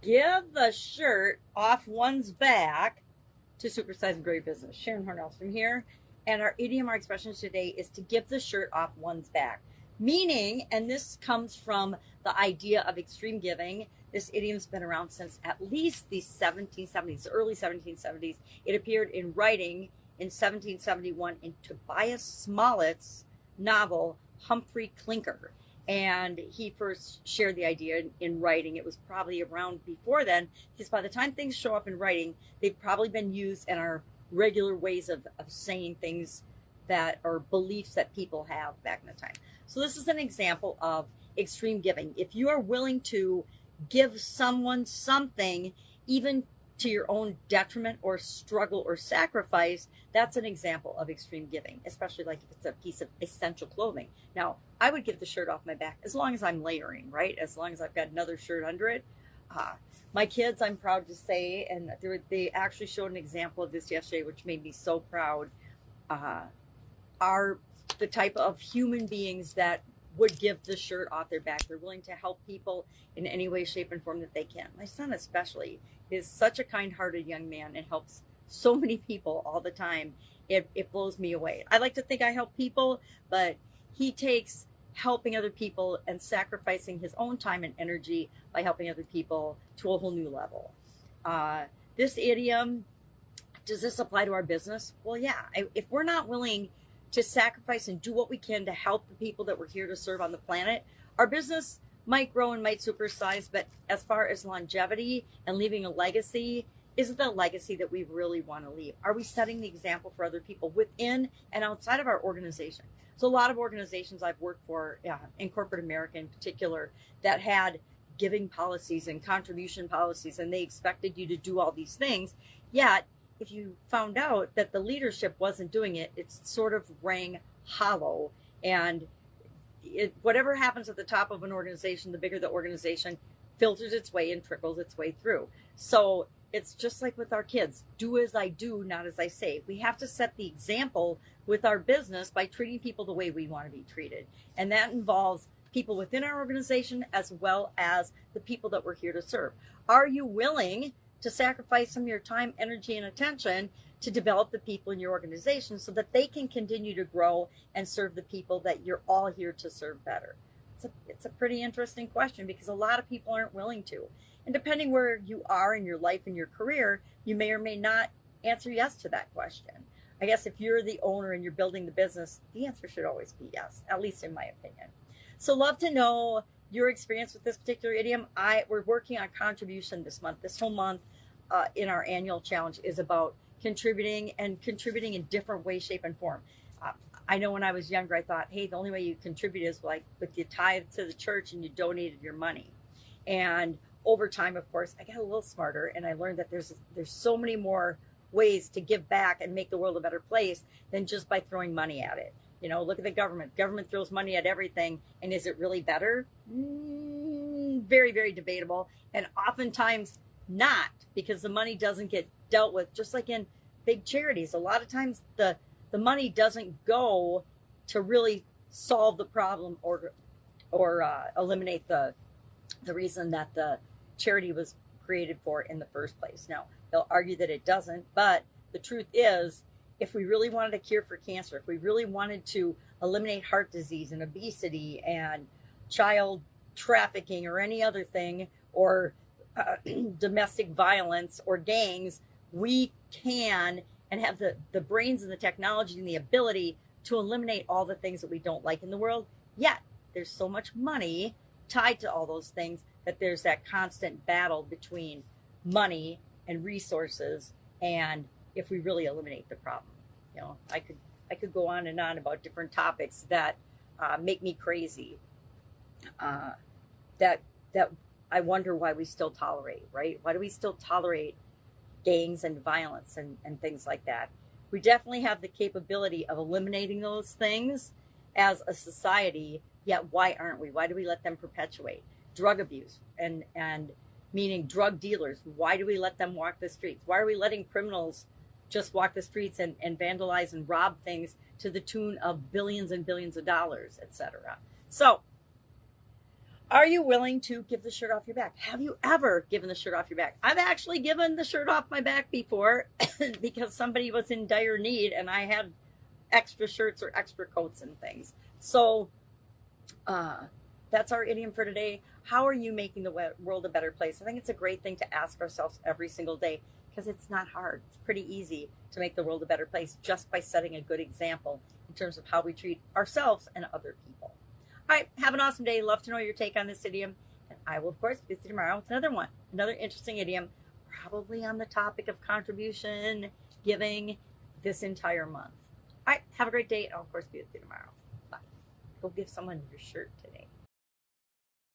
Give the shirt off one's back to supersize and grow your business. Sharon Horne-Ellstrom here. And our idiom, our expression today is to give the shirt off one's back. Meaning, and this comes from the idea of extreme giving. This idiom's been around since at least the 1770s, early 1770s. It appeared in writing in 1771 in Tobias Smollett's novel, Humphrey Clinker. And he first shared the idea in writing. It was probably around before then, because by the time things show up in writing, they've probably been used in our regular ways of saying things that are beliefs that people have back in the time. So this is an example of extreme giving. If you are willing to give someone something, even to your own detriment or struggle or sacrifice, that's an example of extreme giving, especially like if it's a piece of essential clothing. Now, I would give the shirt off my back as long as I'm layering, right? As long as I've got another shirt under it. My kids, I'm proud to say, and they actually showed an example of this yesterday, which made me so proud, are the type of human beings that would give the shirt off their back. They're willing to help people in any way, shape, and form that they can. My son especially is such a kind-hearted young man and helps so many people all the time. It blows me away. I like to think I help people, but he takes helping other people and sacrificing his own time and energy by helping other people to a whole new level. This idiom, does this apply to our business? Well, yeah. If we're not willing to sacrifice and do what we can to help the people that we're here to serve on the planet, our business might grow and might supersize, but as far as longevity and leaving a legacy, is it the legacy that we really want to leave? Are we setting the example for other people within and outside of our organization? So a lot of organizations I've worked for, in corporate America in particular, that had giving policies and contribution policies, and they expected you to do all these things, yet if you found out that the leadership wasn't doing it, it sort of rang hollow. And whatever happens at the top of an organization, the bigger the organization, filters its way and trickles its way through. So it's just like with our kids. Do as I do, not as I say. We have to set the example with our business by treating people the way we want to be treated. And that involves people within our organization as well as the people that we're here to serve. Are you willing to sacrifice some of your time, energy, and attention to develop the people in your organization so that they can continue to grow and serve the people that you're all here to serve better? It's a pretty interesting question because a lot of people aren't willing to. And depending where you are in your life and your career, you may or may not answer yes to that question. I guess if you're the owner and you're building the business, the answer should always be yes, at least in my opinion. So love to know your experience with this particular idiom. We're working on contribution this month. This whole month in our annual challenge is about contributing in different ways, shape, and form. I know when I was younger, I thought, hey, the only way you contribute is like with you tithe to the church and you donated your money. And over time, of course, I got a little smarter and I learned that there's so many more ways to give back and make the world a better place than just by throwing money at it. You know, look at the government. Government throws money at everything. And is it really better? Very, very debatable. And oftentimes not, because the money doesn't get dealt with, just like in big charities. A lot of times the money doesn't go to really solve the problem or eliminate the reason that the charity was created for in the first place. Now, they'll argue that it doesn't, but the truth is, if we really wanted a cure for cancer, if we really wanted to eliminate heart disease and obesity and child trafficking or any other thing, or domestic violence or gangs, we can and have the brains and the technology and the ability to eliminate all the things that we don't like in the world. Yet there's so much money tied to all those things that there's that constant battle between money and resources, and if we really eliminate the problem. You know, I could go on and on about different topics that make me crazy, that I wonder why we still tolerate, right? Why do we still tolerate gangs and violence and things like that? We definitely have the capability of eliminating those things as a society, yet why aren't we? Why do we let them perpetuate? Drug abuse and meaning drug dealers, why do we let them walk the streets? Why are we letting criminals just walk the streets and vandalize and rob things to the tune of billions and billions of dollars, etc.? So Are you willing to give the shirt off your back? Have you ever given the shirt off your back? I've actually given the shirt off my back before because somebody was in dire need and I had extra shirts or extra coats and things. So that's our idiom for today. How are you making the world a better place? I think it's a great thing to ask ourselves every single day because it's not hard. It's pretty easy to make the world a better place just by setting a good example in terms of how we treat ourselves and other people. All right, have an awesome day. Love to know your take on this idiom. And I will, of course, visit you tomorrow with another one, another interesting idiom, probably on the topic of contribution giving this entire month. All right, have a great day. I'll, of course, be with you tomorrow. Bye. Go give someone your shirt today.